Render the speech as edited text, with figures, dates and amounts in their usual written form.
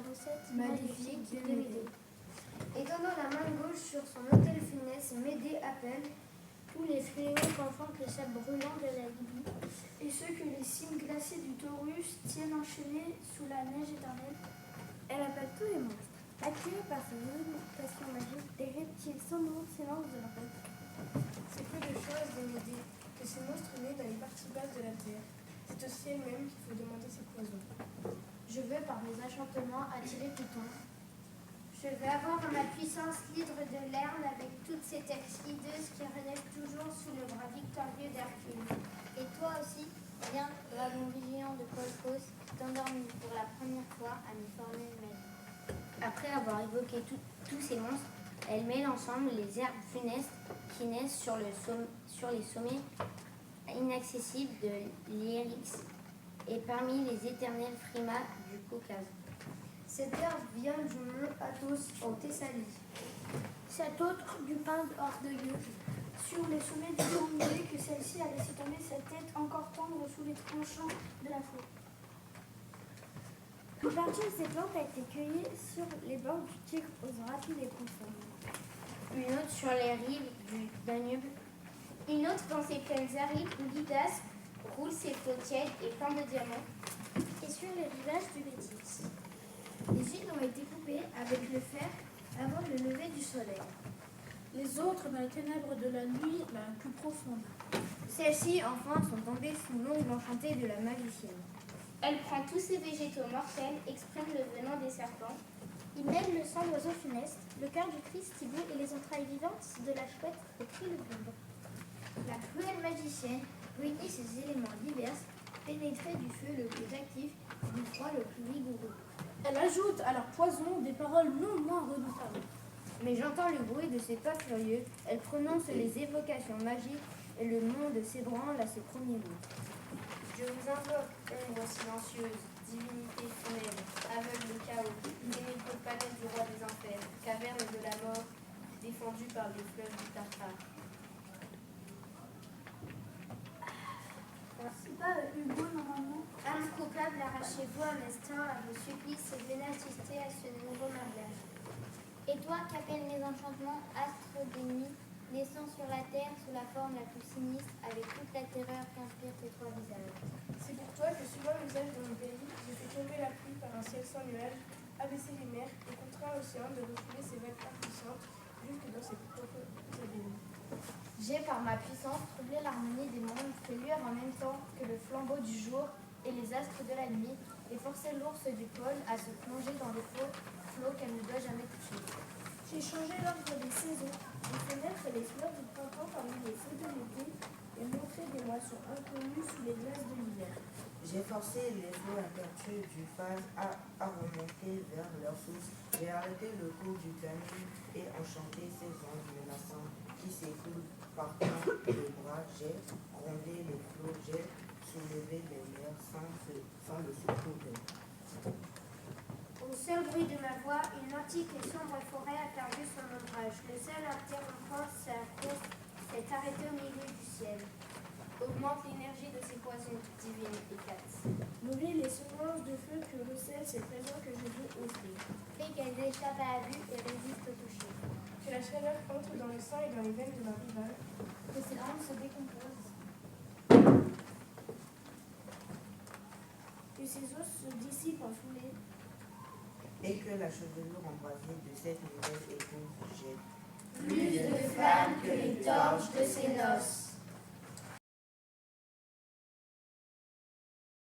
recette maléfique de Médée. Étendant la main gauche sur son autel funeste, Médée appelle tous les fléaux qu'enfantent le sable brûlant de la Libye, et ceux que les cimes glacées du Taurus tiennent enchaînés sous la neige éternelle. Elle appelle tous les monstres. Attirés par ses incantations magiques, des reptiles sans nom s'élancent de leur tête. C'est peu de choses de Médée que ces monstres nés dans les parties basses de la terre. C'est au ciel même qu'il faut demander ses poisons. Je veux par mes enchantements attirer Pluton. Je veux avoir en ma puissance l'hydre de Lerne avec toutes ces têtes hideuses qui relèvent toujours sous le bras victorieux d'Hercule. Et toi aussi, viens, dragon vigilant de Colchos, qui t'endormis pour la première fois à mes formules magiques. Après avoir évoqué tous ces monstres, elle mêle ensemble les herbes funestes qui naissent sur les sommets inaccessibles de l'Iérix et parmi les éternels frimas du Caucase. Cette herbe vient du mont Athos en Thessalie. Cette autre du pin orgueilleux, Sur les sommets du Mont que celle-ci a laissé tomber sa tête encore tendre sous les tranchants de la forêt. une partie de ces plantes a été cueillie sur les bords du Tigre aux rapides et profondes. Une autre sur les rives du Danube. Une autre dans ces plaines arides où Lydas roule ses flots tièdes et pleins de diamants. Et sur les rivages du Métis. Les îles ont été coupées avec le fer avant le lever du soleil. Les autres dans les ténèbres de la nuit la plus profonde. Celles-ci, enfin, sont tombées sous l'ongle enchanté de la magicienne. Elle prend tous ces végétaux mortels, exprime le venin des serpents. Il mêle le sang d'oiseaux funestes, le cœur du Christ hibou et les entrailles vivantes de la chouette au cri de bombe. La cruelle magicienne réunit ces éléments divers, pénétrés du feu le plus actif, du froid le plus rigoureux. Elle ajoute à leur poison des paroles non moins redoutables. Mais j'entends le bruit de ses pas furieux, elle prononce les évocations magiques et le monde s'ébranle à ses premiers mots. Je vous invoque, ombre silencieuse, divinité funèbre, aveugle de chaos, pénétré palais du roi des enfers, caverne de la mort, défendue par les fleuves du Tartare. C'est pas Hugo normalement. Âme coupable, arrachez-vous à destin, à vos supplices et venez assister à ce nouveau mariage. Et toi, qu'appellent mes enchantements, astre des nuits, descends sur la terre sous la forme la plus sinistre, avec toute la terreur qu'inspirent tes trois visages. C'est pour toi que, suivant l'usage de mon pays, j'ai fait tomber la pluie par un ciel sans nuages, abaisser les mers et contraint l'océan de refouler ses vagues impuissantes jusque dans ses profonds abîmes. J'ai par ma puissance troublé l'harmonie des mondes, fait luire en même temps que le flambeau du jour et les astres de la nuit, et forcé l'ours du pôle à se plonger dans les flots qu'elle ne doit jamais toucher. J'ai changé l'ordre des saisons, j'ai fait naître les fleurs du printemps parmi les feux de l'été et montré des moissons inconnues sous les glaces de l'hiver. J'ai forcé les flots impétueux du phase à remonter vers leur source. J'ai arrêté le cours du Danube et enchanté ces ondes menaçantes qui s'écoulent partant le bras. J'ai grondé les flots, j'ai soulevé les mers sans le secours d'eux. Au seul bruit de ma voix, une antique et sombre forêt a perdu son ombrage. Le seul interrompant sa course s'est arrêté au milieu du ciel. Augmente l'énergie de ses poisons, divine Hécate. Nourris les semences de feu que recèlent ces présents que je veux offrir. Fais qu'elles échappent à la vue et résistent au toucher. Que la chaleur entre dans le sang et dans les veines de ma rivale. Que ces âmes se décomposent. Que ces os se dissipent en foulée. Et que la chevelure embrasée de cette nouvelle épouse jette Plus de flammes que les torches de ses noces.